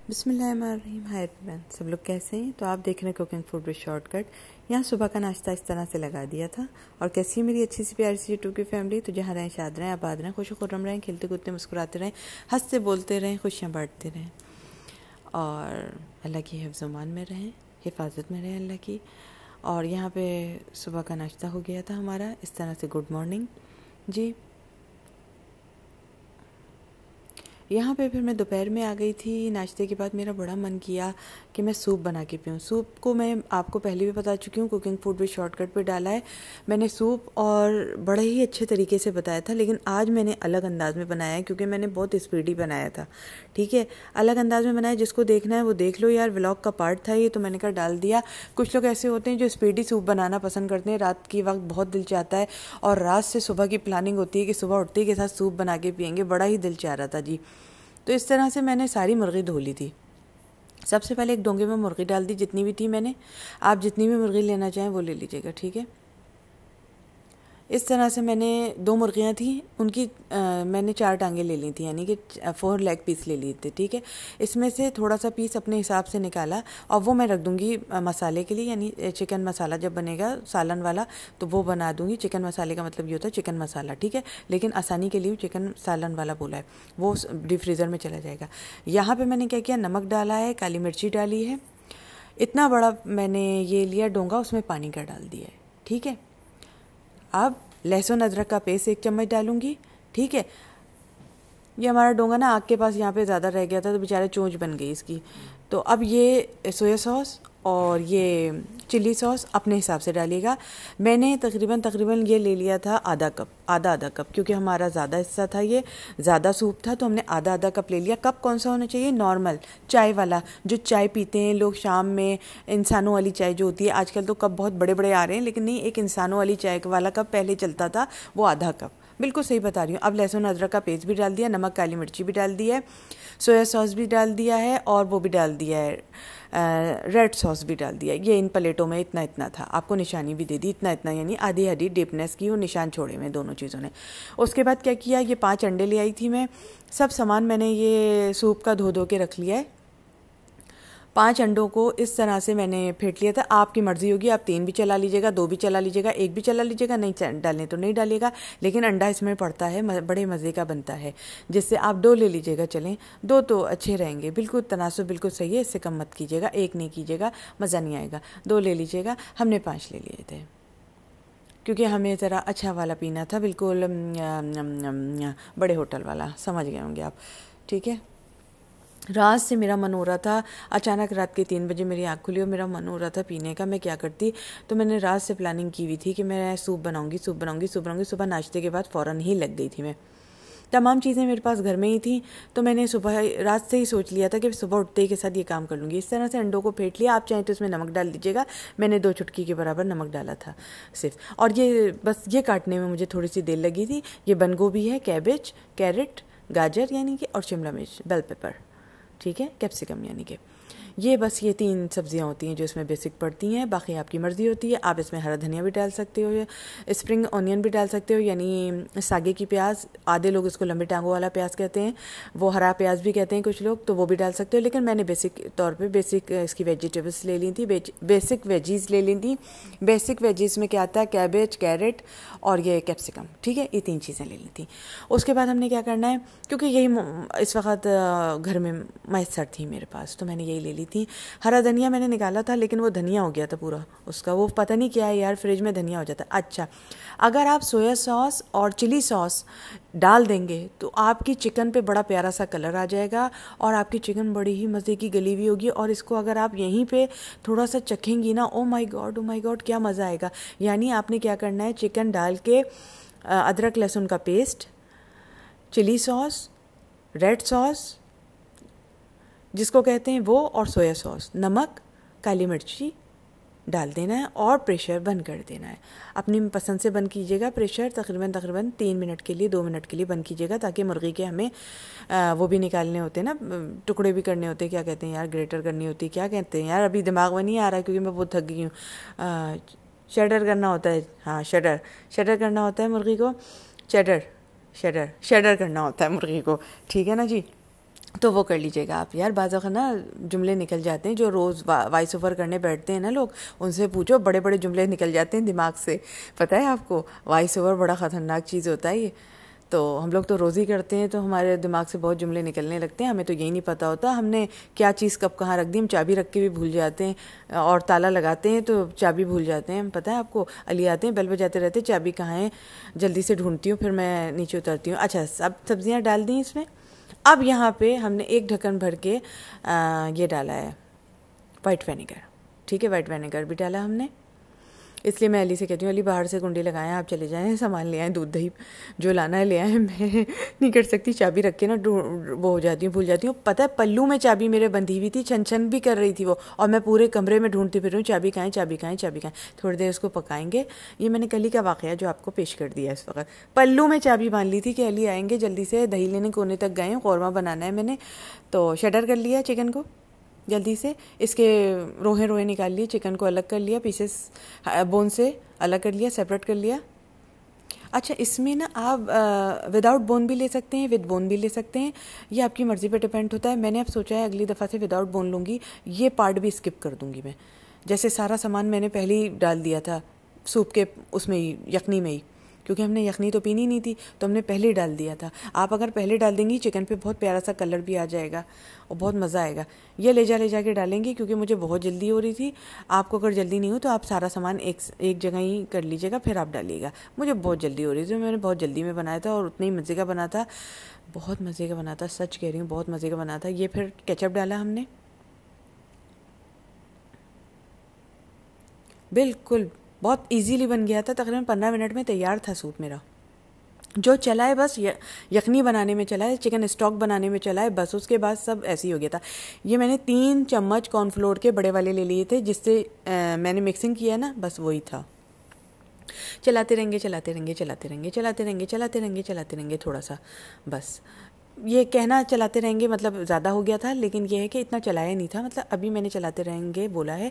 बिस्मिल्लाहिर्रहमानिर्रहीम। Hi everyone, सब लोग कैसे हैं? तो आप देख रहे हैं कुकिंग फूड विद शॉर्टकट। यहाँ सुबह का नाश्ता इस तरह से लगा दिया था। और कैसी है मेरी अच्छी सी प्यारी सी यूट्यूब की फैमिली। तो जहाँ रहें शाद रहें, आबाद रहें, खुश खुर्रम रहें, खेलते कूदते मुस्कुराते रहें, हंसते बोलते रहें, खुशियाँ बांटते रहें और अल्लाह की हिफ्ज़ मान में रहें, हिफाजत में रहें अल्लाह की। और यहाँ पे सुबह का नाश्ता हो गया था हमारा इस तरह से। गुड मॉर्निंग जी। यहाँ पे फिर मैं दोपहर में आ गई थी। नाश्ते के बाद मेरा बड़ा मन किया कि मैं सूप बना के पीऊँ। सूप को मैं आपको पहले भी बता चुकी हूँ, कुकिंग फूड विद शॉर्टकट पे डाला है मैंने सूप, और बड़े ही अच्छे तरीके से बताया था। लेकिन आज मैंने अलग अंदाज में बनाया है क्योंकि मैंने बहुत स्पीडी बनाया था। ठीक है, अलग अंदाज में बनाया। जिसको देखना है वो देख लो यार, व्लॉग का पार्ट था ये, तो मैंने कहा डाल दिया। कुछ लोग ऐसे होते हैं जो स्पीडी सूप बनाना पसंद करते हैं। रात की वक्त बहुत दिल चाहता है और रात से सुबह की प्लानिंग होती है कि सुबह उठते के साथ सूप बना के पियेंगे। बड़ा ही दिल चाह रहा था जी। तो इस तरह से मैंने सारी मुर्गी धो ली थी। सबसे पहले एक डोंगे में मुर्गी डाल दी, जितनी भी थी मैंने। आप जितनी भी मुर्गी लेना चाहें वो ले लीजिएगा, ठीक है। इस तरह से मैंने 2 मुर्गियाँ थी, उनकी मैंने 4 टांगें ले ली थी, यानी कि 4 लेग पीस ले लिए थे, ठीक है। इसमें से थोड़ा सा पीस अपने हिसाब से निकाला और वो मैं रख दूँगी मसाले के लिए, यानी चिकन मसाला जब बनेगा सालन वाला तो वो बना दूँगी। चिकन मसाले का मतलब ये होता है चिकन मसाला, ठीक है। लेकिन आसानी के लिए चिकन सालन वाला बोला है, वो डीप फ्रीज़र में चला जाएगा। यहाँ पर मैंने क्या किया, नमक डाला है, काली मिर्ची डाली है। इतना बड़ा मैंने ये लिया डोंगा, उसमें पानी का डाल दिया है, ठीक है। अब लहसुन अदरक का पेस्ट 1 चम्मच डालूंगी, ठीक है। ये हमारा डोंगा ना आग के पास यहाँ पे ज़्यादा रह गया था तो बेचारे चोंच बन गई इसकी। तो अब ये सोया सॉस और ये चिली सॉस अपने हिसाब से डालिएगा। मैंने तकरीबन ये ले लिया था आधा कप, क्योंकि हमारा ज़्यादा हिस्सा था, ये ज़्यादा सूप था, तो हमने आधा कप ले लिया। कप कौन सा होना चाहिए? नॉर्मल चाय वाला, जो चाय पीते हैं लोग शाम में, इंसानों वाली चाय जो होती है। आजकल तो कप बहुत बड़े बड़े आ रहे हैं, लेकिन नहीं, एक इंसानों वाली चाय वाला कप पहले चलता था, वो आधा कप। बिल्कुल सही बता रही हूँ। अब लहसुन अदरक का पेस्ट भी डाल दिया, नमक काली मिर्ची भी डाल दिया है, सोया सॉस भी डाल दिया है, और वो भी डाल दिया है, रेड सॉस भी डाल दिया। ये इन प्लेटों में इतना था, आपको निशानी भी दे दी, इतना, यानी आधी आधी डिपनेस की, वो निशान छोड़े में दोनों चीज़ों ने। उसके बाद क्या किया, ये 5 अंडे ले आई थी मैं। सब सामान मैंने ये सूप का धो के रख लिया है। 5 अंडों को इस तरह से मैंने फेंट लिया था। आपकी मर्जी होगी, आप 3 भी चला लीजिएगा, 2 भी चला लीजिएगा, 1 भी चला लीजिएगा, नहीं डालने तो नहीं डालिएगा। लेकिन अंडा इसमें पड़ता है, बड़े मज़े का बनता है, जिससे आप 2 ले लीजिएगा, चलें 2 तो अच्छे रहेंगे। बिल्कुल तनासुब बिल्कुल सही है, इससे कम मत कीजिएगा, 1 नहीं कीजिएगा, मज़ा नहीं आएगा। 2 ले लीजिएगा। हमने 5 ले लिए थे क्योंकि हमें ज़रा अच्छा वाला पीना था, बिल्कुल बड़े होटल वाला, समझ गए होंगे आप, ठीक है। रात से मेरा मन हो रहा था, अचानक रात के 3 बजे मेरी आँख खुली और मेरा मन हो रहा था पीने का। मैं क्या करती, तो मैंने रात से प्लानिंग की हुई थी कि मैं सूप बनाऊंगी। सुबह नाश्ते के बाद फ़ौरन ही लग गई थी मैं। तमाम चीज़ें मेरे पास घर में ही थी, तो मैंने रात से ही सोच लिया था कि सुबह उठते ही के साथ ये काम कर लूँगी। इस तरह से अंडों को फेंट लिया। आप चाहें तो इसमें नमक डाल दीजिएगा, मैंने 2 चुटकी के बराबर नमक डाला था सिर्फ। और ये बस ये काटने में मुझे थोड़ी सी देर लगी थी। ये बंद गोभी है, कैबेज, कैरेट, गाजर यानी कि, और शिमला मिर्च, बेल पेपर, ठीक है, कैप्सिकम यानी कि। ये बस ये 3 सब्जियां होती हैं जो इसमें बेसिक पड़ती हैं। बाकी आपकी मर्ज़ी होती है, आप इसमें हरा धनिया भी डाल सकते हो, स्प्रिंग ऑनियन भी डाल सकते हो, यानी सागे की प्याज। आधे लोग इसको लंबे टांगों वाला प्याज कहते हैं, वो हरा प्याज भी कहते हैं कुछ लोग, तो वो भी डाल सकते हो। लेकिन मैंने बेसिक तौर पे बेसिक इसकी वेजिटेबल्स ले ली थी, बेसिक वेजीज़ ले ली थी। बेसिक वेजीज़ में क्या आता है, कैबेज, कैरेट और ये कैप्सिकम, ठीक है, ये 3 चीज़ें ले ली थी। उसके बाद हमने क्या करना है, क्योंकि यही इस वक्त घर में मैसर थी मेरे पास, तो मैंने यही ले ली थी। हरा धनिया मैंने निकाला था, लेकिन वो धनिया हो गया था पूरा उसका, वो पता नहीं क्या है यार, फ्रिज में धनिया हो जाता है। अच्छा, अगर आप सोया सॉस और चिली सॉस डाल देंगे तो आपकी चिकन पे बड़ा प्यारा सा कलर आ जाएगा और आपकी चिकन बड़ी ही मज़े की गली हुई होगी। और इसको अगर आप यहीं पे थोड़ा सा चखेंगी ना, ओ माय गॉड क्या मज़ा आएगा। यानी आपने क्या करना है, चिकन डाल के अदरक लहसुन का paste, chilli sauce, red sauce जिसको कहते हैं वो, और सोया सॉस, नमक, काली मिर्ची डाल देना है और प्रेशर बंद कर देना है। अपनी पसंद से बंद कीजिएगा प्रेशर, तकरीबन 3 मिनट के लिए, 2 मिनट के लिए बंद कीजिएगा, ताकि मुर्गी के हमें वो भी निकालने होते हैं ना, टुकड़े भी करने होते हैं, क्या कहते हैं यार, ग्रेटर करनी होती है, क्या कहते हैं यार, अभी दिमाग में नहीं आ रहा क्योंकि मैं बहुत थक गई हूँ। शडर करना होता है, हाँ शडर करना होता है मुर्गी को, शडर करना होता है मुर्गी को, ठीक है ना जी। तो वो कर लीजिएगा आप। यार बाज़ वक़्त ना जुमले निकल जाते हैं, जो रोज़ वॉइस ओवर करने बैठते हैं ना लोग, उनसे पूछो, बड़े बड़े जुमले निकल जाते हैं दिमाग से। पता है आपको, वॉइस ओवर बड़ा ख़तरनाक चीज़ होता है ये। तो हम लोग तो रोज़ ही करते हैं, तो हमारे दिमाग से बहुत जुमले निकलने लगते हैं, हमें तो यही नहीं पता होता हमने क्या चीज़ कब कहाँ रख दी। हम चाबी रख के भी भूल जाते हैं, और ताला लगाते हैं तो चाबी भूल जाते हैं। पता है आपको, अली आते हैं बेल बजाते रहते, चाबी कहाँ है, जल्दी से ढूंढती हूँ, फिर मैं नीचे उतरती हूँ। अच्छा, सब सब्जियाँ डाल दी इसमें। अब यहाँ पे हमने एक ढक्कन भर के ये डाला है वाइट विनेगर। ठीक है, वाइट विनेगर भी डाला हमने। इसलिए मैं अली से कहती हूँ, अली बाहर से कुंडी लगाएं, आप चले जाएं, सामान ले आएं, दूध दही जो लाना है ले आएं। मैं नहीं कर सकती, चाबी रख के ना वो हो जाती हूँ, भूल जाती हूँ। पता है, पल्लू में चाबी मेरे बंधी हुई थी, छन छन भी कर रही थी वो, और मैं पूरे कमरे में ढूंढती फिर रही हूँ, चाबी कहाँ है, चाबी कहाँ है, चाबी कहाँ है। थोड़ी देर उसको पकाएंगे। ये मैंने कल ही का वाक़या जो आपको पेश कर दिया इस वक्त। पल्लू में चाबी बांध ली थी कि अली आएंगे, जल्दी से दही लेने कोने तक गए हैं, कौरमा बनाना है मैंने, तो शटर कर लिया चिकन को जल्दी से, इसके रोहे रोहे निकाल लिए, चिकन को अलग कर लिया, पीसेस बोन से अलग कर लिया, सेपरेट कर लिया। अच्छा, इसमें ना आप विदाउट बोन भी ले सकते हैं, विद बोन भी ले सकते हैं, ये आपकी मर्ज़ी पे डिपेंड होता है। मैंने अब सोचा है अगली दफ़ा से विदाउट बोन लूँगी, ये पार्ट भी स्किप कर दूँगी मैं। जैसे सारा सामान मैंने पहले ही डाल दिया था सूप के उसमें ही, यखनी में ही, क्योंकि हमने यखनी तो पीनी नहीं थी, तो हमने पहले ही डाल दिया था। आप अगर पहले डाल देंगी, चिकन पे बहुत प्यारा सा कलर भी आ जाएगा और बहुत मज़ा आएगा। ये ले जा के डालेंगी, क्योंकि मुझे बहुत जल्दी हो रही थी। आपको अगर जल्दी नहीं हो तो आप सारा सामान एक जगह ही कर लीजिएगा, फिर आप डालिएगा। मुझे बहुत जल्दी हो रही थी, मैंने बहुत जल्दी में बनाया था और उतने ही मज़े का बना था, बहुत मज़े का बना था, सच कह रही हूँ, बहुत मज़े का बना था। ये फिर केचप डाला हमने, बिल्कुल बहुत इजीली बन गया था, तकरीबन 15 मिनट में तैयार था सूप मेरा। जो चला है बस यखनी बनाने में चला है, चिकन स्टॉक बनाने में चला है, बस उसके बाद सब ऐसे ही हो गया था। ये मैंने 3 चम्मच कॉर्नफ्लोर के बड़े वाले ले लिए थे, जिससे मैंने मिक्सिंग किया ना, बस वही था। चलाते रहेंगे चलाते रहेंगे चलाते रहेंगे चलाते रहेंगे चलाते रहेंगे चलाते रहेंगे, थोड़ा सा बस। ये कहना चलाते रहेंगे मतलब ज़्यादा हो गया था, लेकिन ये है कि इतना चलाया नहीं था, मतलब अभी मैंने चलाते रहेंगे बोला है,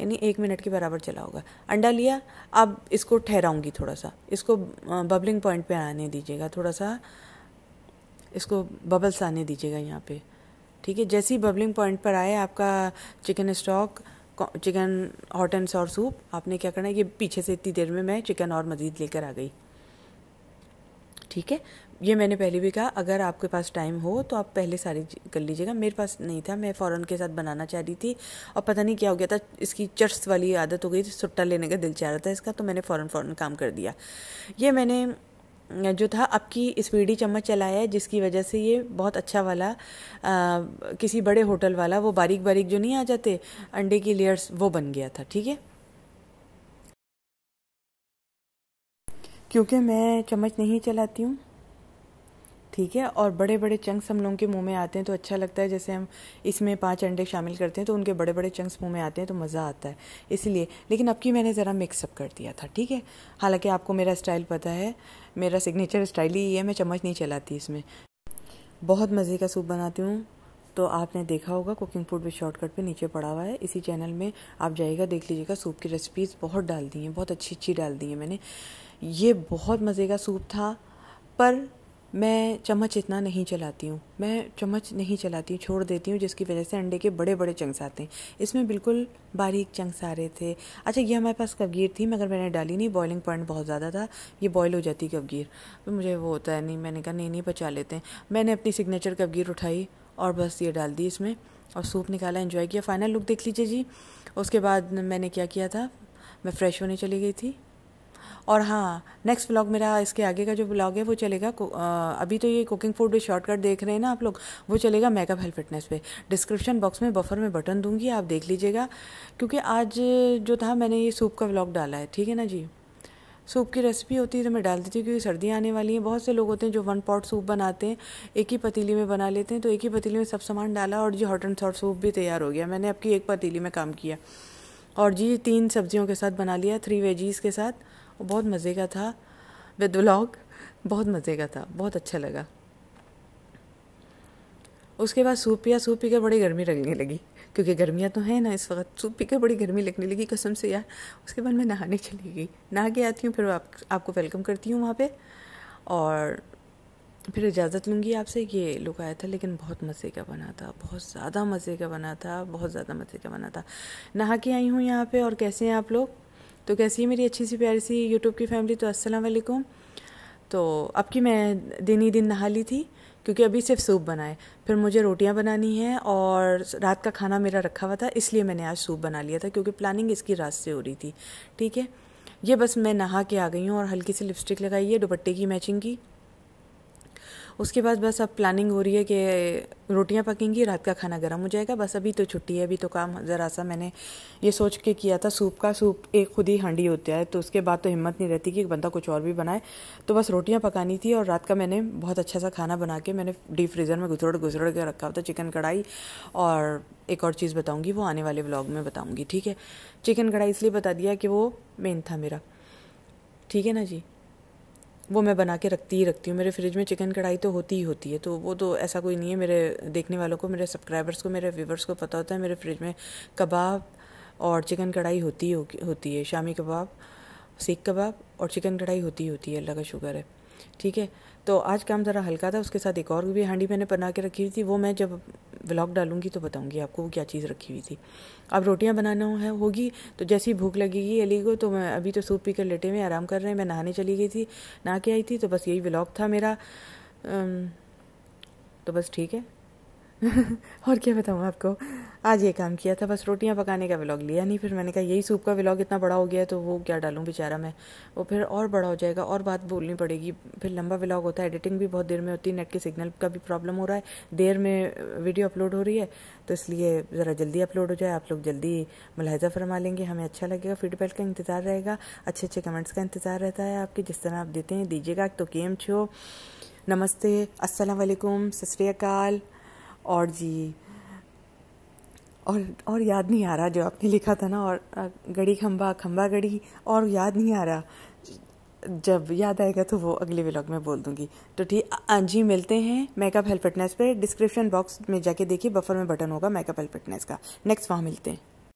यानी 1 मिनट के बराबर चला होगा। अंडा लिया, अब इसको ठहराऊंगी थोड़ा सा, इसको बबलिंग पॉइंट पे आने दीजिएगा, थोड़ा सा इसको बबल्स आने दीजिएगा यहाँ पे। ठीक है, जैसे ही बबलिंग पॉइंट पर आए आपका chicken stock, chicken hot and sour soup, आपने क्या करना है, ये पीछे से इतनी देर में मैं चिकन और मज़ीद लेकर आ गई। ठीक है, ये मैंने पहले भी कहा, अगर आपके पास टाइम हो तो आप पहले सारी कर लीजिएगा। मेरे पास नहीं था, मैं फ़ौरन के साथ बनाना चाह रही थी, और पता नहीं क्या हो गया था, इसकी चर्स वाली आदत हो गई थी, सुट्टा लेने का दिल चाह रहा था इसका, तो मैंने फ़ौरन काम कर दिया। ये मैंने जो था आपकी स्पीडी चम्मच चलाया है, जिसकी वजह से ये बहुत अच्छा वाला किसी बड़े होटल वाला वो बारीक बारीक जो नहीं आ जाते अंडे की लेयर्स, वो बन गया था। ठीक है, क्योंकि मैं चम्मच नहीं चलाती हूँ, ठीक है, और बड़े बड़े चंक्स हम लोगों के मुंह में आते हैं तो अच्छा लगता है। जैसे हम इसमें 5 अंडे शामिल करते हैं तो उनके बड़े बड़े चंक्स मुंह में आते हैं तो मज़ा आता है, इसलिए। लेकिन अब की मैंने ज़रा मिक्सअप कर दिया था। ठीक है, हालांकि आपको मेरा स्टाइल पता है, मेरा सिग्नेचर स्टाइल ही है, मैं चम्मच नहीं चलाती इसमें। बहुत मज़े का सूप बनाती हूँ, तो आपने देखा होगा कुकिंग फूड विद शॉर्टकट पे नीचे पड़ा हुआ है, इसी चैनल में आप जाइएगा, देख लीजिएगा। सूप की रेसिपीज़ बहुत डाल दी हैं, बहुत अच्छी अच्छी डाल दी हैं मैंने। ये बहुत मज़े का सूप था, पर मैं चम्मच इतना नहीं चलाती हूँ, मैं चम्मच नहीं चलाती हूँ, छोड़ देती हूँ, जिसकी वजह से अंडे के बड़े बड़े चंक्स आते हैं। इसमें बिल्कुल बारीक चंक्स आ रहे थे। अच्छा, ये हमारे पास कवगीर थी, मगर मैंने डाली नहीं, बॉइलिंग पॉइंट बहुत ज़्यादा था, ये बॉयल हो जाती कवगीर, तो मुझे वो होता है नहीं, मैंने कहा नहीं बचा लेते हैं। मैंने अपनी सिग्नेचर कवगीर उठाई और बस ये डाल दी इसमें, और सूप निकाला, एंजॉय किया। फाइनल लुक देख लीजिए जी। उसके बाद मैंने क्या किया था, मैं फ़्रेश होने चली गई थी। और हाँ, नेक्स्ट व्लॉग मेरा, इसके आगे का जो व्लॉग है वो चलेगा, अभी तो ये कुकिंग फूड शॉर्टकट देख रहे हैं ना आप लोग, वो चलेगा मेकअप हेल्थ फिटनेस पे। डिस्क्रिप्शन बॉक्स में बफर में बटन दूंगी, आप देख लीजिएगा, क्योंकि आज जो था मैंने ये सूप का व्लॉग डाला है। ठीक है ना जी, सूप की रेसिपी होती है तो मैं डाल देती हूँ, क्योंकि सर्दियाँ आने वाली हैं। बहुत से लोग होते हैं जो 1 पॉट सूप बनाते हैं, एक ही पतीली में बना लेते हैं, तो एक ही पतीली में सब सामान डाला और जी हॉट एंड सॉर सूप भी तैयार हो गया। मैंने आपकी एक पतीली में काम किया, और जी 3 सब्जियों के साथ बना लिया, 3 वेजीज़ के साथ, और बहुत मज़े का था विद व्लॉग, बहुत मज़े का था, बहुत अच्छा लगा। उसके बाद सूप पिया, सूप पीकर बड़ी गर्मी लगने लगी, क्योंकि गर्मियाँ तो हैं ना इस वक्त, सूप पीकर बड़ी गर्मी लगने लगी कसम से यार। उसके बाद मैं नहाने चली गई, नहा के आती हूँ, फिर आपको वेलकम करती हूँ वहाँ पे, और फिर इजाज़त लूँगी आपसे। ये लुक आया था लेकिन बहुत मज़े का बना था, बहुत ज़्यादा मज़े का बना था, बहुत ज़्यादा मज़े का बना था। नहा के आई हूँ यहाँ पे। और कैसे हैं आप लोग? तो कैसी है मेरी अच्छी सी प्यारी सी यूट्यूब की फैमिली? तो अस्सलाम वालेकुम। तो अब की मैं दिन ही दिन नहा ली थी क्योंकि अभी सिर्फ सूप बनाए, फिर मुझे रोटियां बनानी है और रात का खाना मेरा रखा हुआ था, इसलिए मैंने आज सूप बना लिया था क्योंकि प्लानिंग इसकी रात से हो रही थी। ठीक है, ये बस मैं नहा के आ गई हूँ और हल्की सी लिपस्टिक लगाई है दुपट्टे की मैचिंग की। उसके बाद बस अब प्लानिंग हो रही है कि रोटियां पकेंगी, रात का खाना गर्म हो जाएगा। बस अभी तो छुट्टी है, अभी तो काम ज़रा सा मैंने ये सोच के किया था सूप का। सूप एक खुद ही हांडी होता है, तो उसके बाद तो हिम्मत नहीं रहती कि बंदा कुछ और भी बनाए। तो बस रोटियां पकानी थी और रात का मैंने बहुत अच्छा सा खाना बना के मैंने डीप फ्रीज़र में घुसड़ के रखा हुआ था, चिकन कढ़ाई। और एक और चीज़ बताऊँगी, वो आने वाले व्लॉग में बताऊँगी। ठीक है, चिकन कढ़ाई इसलिए बता दिया कि वो मेन था मेरा। ठीक है ना जी, वो मैं बना के रखती हूँ। मेरे फ्रिज में चिकन कढ़ाई तो होती ही होती है, तो वो तो ऐसा कोई नहीं है। मेरे देखने वालों को, मेरे सब्सक्राइबर्स को, मेरे व्यूवर्स को पता होता है मेरे फ्रिज में कबाब और चिकन कढ़ाई होती है। शामी कबाब, सीख कबाब और चिकन कढ़ाई होती है, अल्लाह का शुक्र है। ठीक है, तो आज काम ज़रा हल्का था। उसके साथ एक और भी हांडी मैंने बना के रखी हुई थी, वो मैं जब व्लॉग डालूंगी तो बताऊंगी आपको वो क्या चीज़ रखी हुई थी। अब रोटियां बनाना होगी, तो जैसे ही भूख लगेगी अली को, तो मैं अभी तो सूप पी कर लेटे हुए आराम कर रहे हैं। मैं नहाने चली गई थी, नहा के आई थी, तो बस यही व्लॉग था मेरा। तो बस ठीक है। और क्या बताऊँ आपको, आज ये काम किया था, बस रोटियां पकाने का व्लॉग लिया नहीं। फिर मैंने कहा यही सूप का व्लॉग इतना बड़ा हो गया है तो वो क्या डालूं बेचारा मैं, वो फिर और बड़ा हो जाएगा और बात बोलनी पड़ेगी, फिर लंबा व्लॉग होता है, एडिटिंग भी बहुत देर में होती है, नेट के सिग्नल का भी प्रॉब्लम हो रहा है, देर में वीडियो अपलोड हो रही है, तो इसलिए ज़रा जल्दी अपलोड हो जाए, आप लोग जल्दी मुलाहिज़ा फरमा लेंगे, हमें अच्छा लगेगा। फीडबैक का इंतज़ार रहेगा, अच्छे अच्छे कमेंट्स का इंतज़ार रहता है आपके, जिस तरह आप देते हैं दीजिएगा। तो केम छो, नमस्ते, अस्सलाम वालेकुम, सत श्री अकाल। और जी, और याद नहीं आ रहा जो आपने लिखा था ना, और गड़ी खंबा गड़ी, और याद नहीं आ रहा। जब याद आएगा तो वो अगले व्लॉग में बोल दूंगी। तो ठीक जी, मिलते हैं मेकअप हेल्थ फिटनेस पे। डिस्क्रिप्शन बॉक्स में जाके देखिए, बफर में बटन होगा मेकअप हेल्थ फिटनेस का, नेक्स्ट वहाँ मिलते हैं।